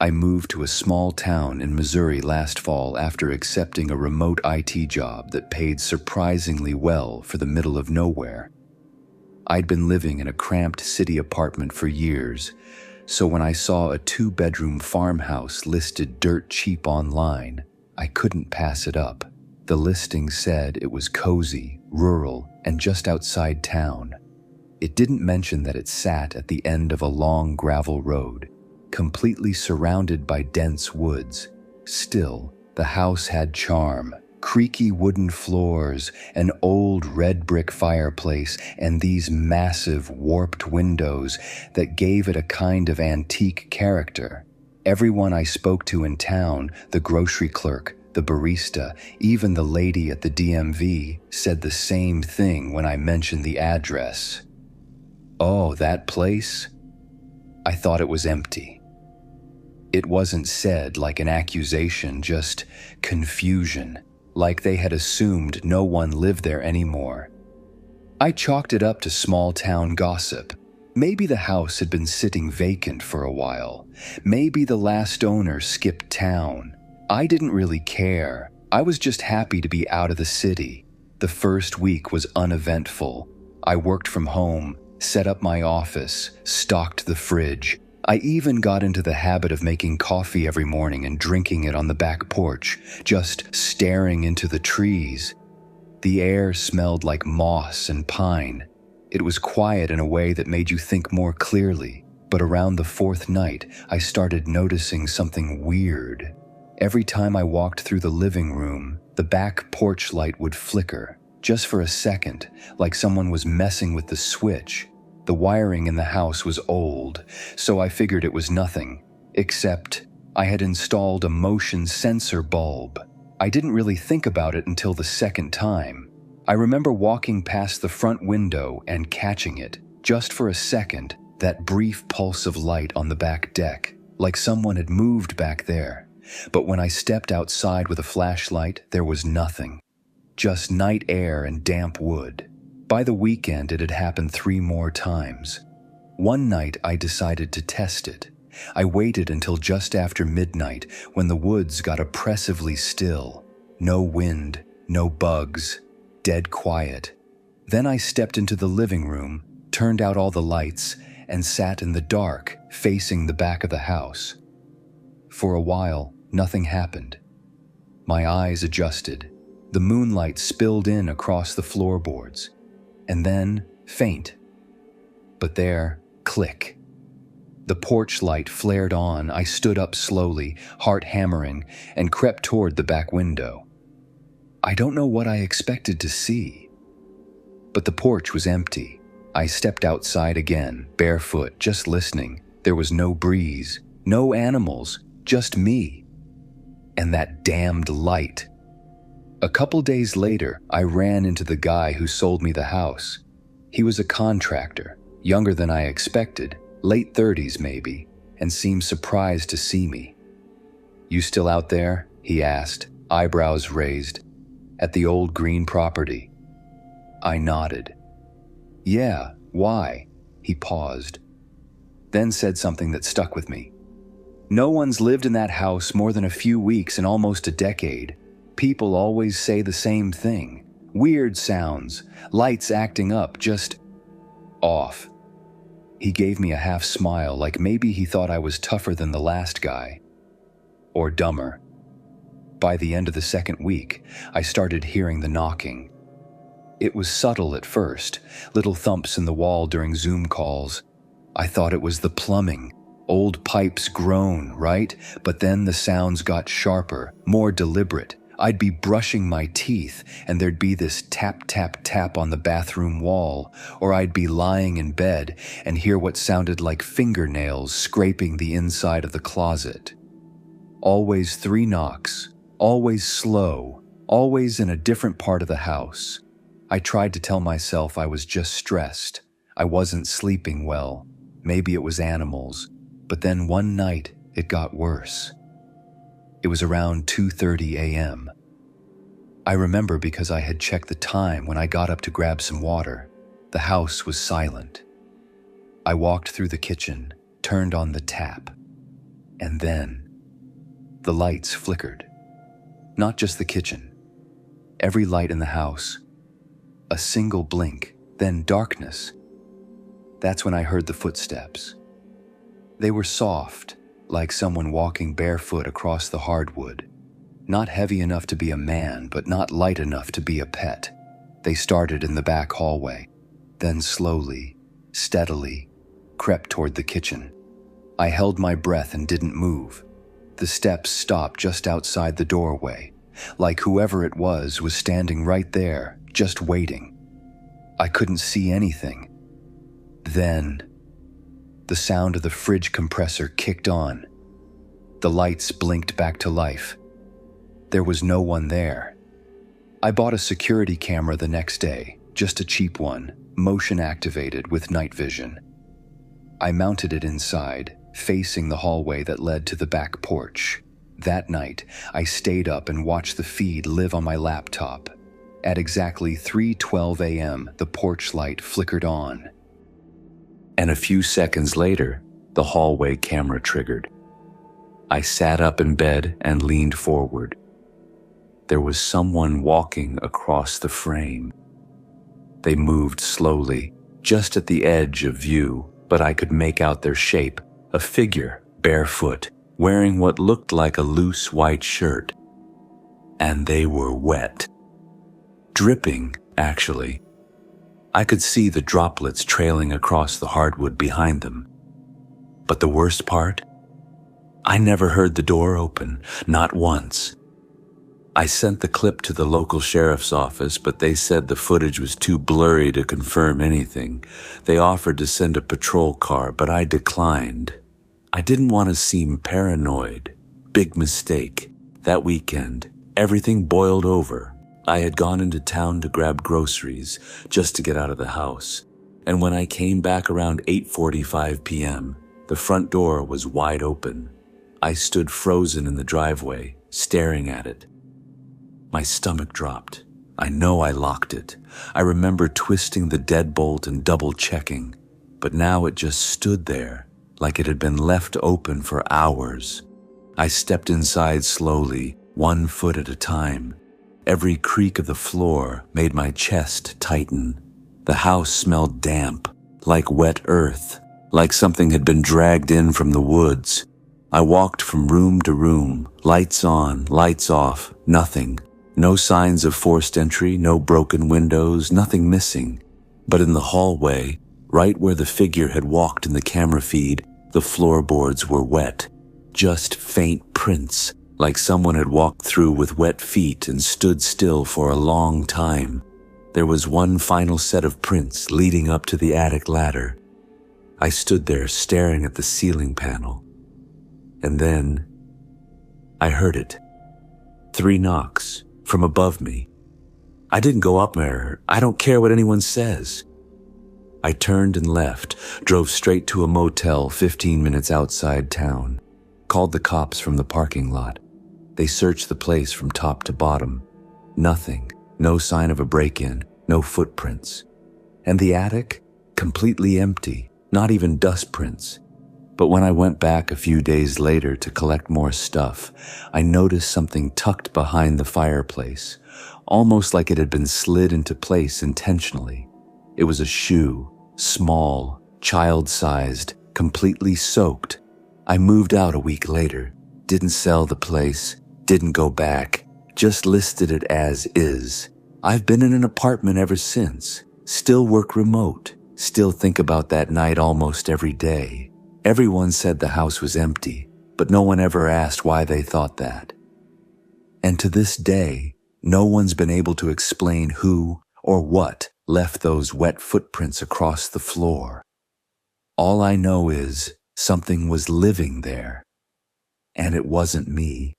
I moved to a small town in Missouri last fall after accepting a remote IT job that paid surprisingly well for the middle of nowhere. I'd been living in a cramped city apartment for years, so when I saw a 2-bedroom farmhouse listed dirt cheap online, I couldn't pass it up. The listing said it was cozy, rural, and just outside town. It didn't mention that it sat at the end of a long gravel road, completely surrounded by dense woods. Still, the house had charm. Creaky wooden floors, an old red brick fireplace, and these massive warped windows that gave it a kind of antique character. Everyone I spoke to in town, the grocery clerk, the barista, even the lady at the DMV, said the same thing when I mentioned the address. Oh, that place? I thought it was empty. It wasn't said like an accusation, just confusion, like they had assumed no one lived there anymore. I chalked it up to small-town gossip. Maybe the house had been sitting vacant for a while. Maybe the last owner skipped town. I didn't really care. I was just happy to be out of the city. The first week was uneventful. I worked from home, set up my office, stocked the fridge. I even got into the habit of making coffee every morning and drinking it on the back porch, just staring into the trees. The air smelled like moss and pine. It was quiet in a way that made you think more clearly, but around the 4th night, I started noticing something weird. Every time I walked through the living room, the back porch light would flicker, just for a second, like someone was messing with the switch. The wiring in the house was old, so I figured it was nothing, except I had installed a motion sensor bulb. I didn't really think about it until the second time. I remember walking past the front window and catching it, just for a second, that brief pulse of light on the back deck, like someone had moved back there. But when I stepped outside with a flashlight, there was nothing. Just night air and damp wood. By the weekend, it had happened 3 more times. One night, I decided to test it. I waited until just after midnight when the woods got oppressively still. No wind, no bugs, dead quiet. Then I stepped into the living room, turned out all the lights, and sat in the dark, facing the back of the house. For a while, nothing happened. My eyes adjusted. The moonlight spilled in across the floorboards. And then, faint. But there, click. The porch light flared on. I stood up slowly, heart hammering, and crept toward the back window. I don't know what I expected to see. But the porch was empty. I stepped outside again, barefoot, just listening. There was no breeze, no animals, just me. And that damned light. A couple days later, I ran into the guy who sold me the house. He was a contractor, younger than I expected, late 30s maybe, and seemed surprised to see me. "You still out there?" he asked, eyebrows raised. "At the old green property?" I nodded. "Yeah, why?" He paused, then said something that stuck with me. "No one's lived in that house more than a few weeks in almost a decade. People always say the same thing. Weird sounds, lights acting up, just off." He gave me a half smile, like maybe he thought I was tougher than the last guy. Or dumber. By the end of the second week, I started hearing the knocking. It was subtle at first, little thumps in the wall during Zoom calls. I thought it was the plumbing. Old pipes groan, right? But then the sounds got sharper, more deliberate. I'd be brushing my teeth, and there'd be this tap, tap, tap on the bathroom wall, or I'd be lying in bed and hear what sounded like fingernails scraping the inside of the closet. Always 3 knocks, always slow, always in a different part of the house. I tried to tell myself I was just stressed. I wasn't sleeping well. Maybe it was animals. But then one night, it got worse. It was around 2:30 a.m. I remember because I had checked the time when I got up to grab some water. The house was silent. I walked through the kitchen, turned on the tap, And then, the lights flickered. Not just the kitchen. Every light in the house. A single blink, then darkness. That's when I heard the footsteps. They were soft, like someone walking barefoot across the hardwood. Not heavy enough to be a man, but not light enough to be a pet. They started in the back hallway, then slowly, steadily, crept toward the kitchen. I held my breath and didn't move. The steps stopped just outside the doorway, like whoever it was standing right there, just waiting. I couldn't see anything. Then, the sound of the fridge compressor kicked on. The lights blinked back to life. There was no one there. I bought a security camera the next day, just a cheap one, motion activated with night vision. I mounted it inside, facing the hallway that led to the back porch. That night, I stayed up and watched the feed live on my laptop. At exactly 3:12 a.m., the porch light flickered on. And a few seconds later, the hallway camera triggered. I sat up in bed and leaned forward. There was someone walking across the frame. They moved slowly, just at the edge of view, but I could make out their shape, a figure, barefoot, wearing what looked like a loose white shirt. And they were wet. Dripping, actually. I could see the droplets trailing across the hardwood behind them. But the worst part? I never heard the door open, not once. I sent the clip to the local sheriff's office, but they said the footage was too blurry to confirm anything. They offered to send a patrol car, but I declined. I didn't want to seem paranoid. Big mistake. That weekend, everything boiled over. I had gone into town to grab groceries, just to get out of the house. And when I came back around 8:45 p.m., the front door was wide open. I stood frozen in the driveway, staring at it. My stomach dropped. I know I locked it. I remember twisting the deadbolt and double-checking, but now it just stood there, like it had been left open for hours. I stepped inside slowly, 1 foot at a time. Every creak of the floor made my chest tighten. The house smelled damp, like wet earth, like something had been dragged in from the woods. I walked from room to room, lights on, lights off, nothing. No signs of forced entry, no broken windows, nothing missing. But in the hallway, right where the figure had walked in the camera feed, the floorboards were wet. Just faint prints, like someone had walked through with wet feet and stood still for a long time. There was one final set of prints leading up to the attic ladder. I stood there staring at the ceiling panel. And then, I heard it. 3 knocks. From above me. I didn't go up there. I don't care what anyone says. I turned and left, drove straight to a motel 15 minutes outside town, called the cops from the parking lot. They searched the place from top to bottom. Nothing, no sign of a break-in, no footprints. And the attic? Completely empty, not even dust prints. But when I went back a few days later to collect more stuff, I noticed something tucked behind the fireplace, almost like it had been slid into place intentionally. It was a shoe, small, child-sized, completely soaked. I moved out a week later, didn't sell the place, didn't go back, just listed it as is. I've been in an apartment ever since, still work remote, still think about that night almost every day. Everyone said the house was empty, but no one ever asked why they thought that. And to this day, no one's been able to explain who or what left those wet footprints across the floor. All I know is something was living there, and it wasn't me.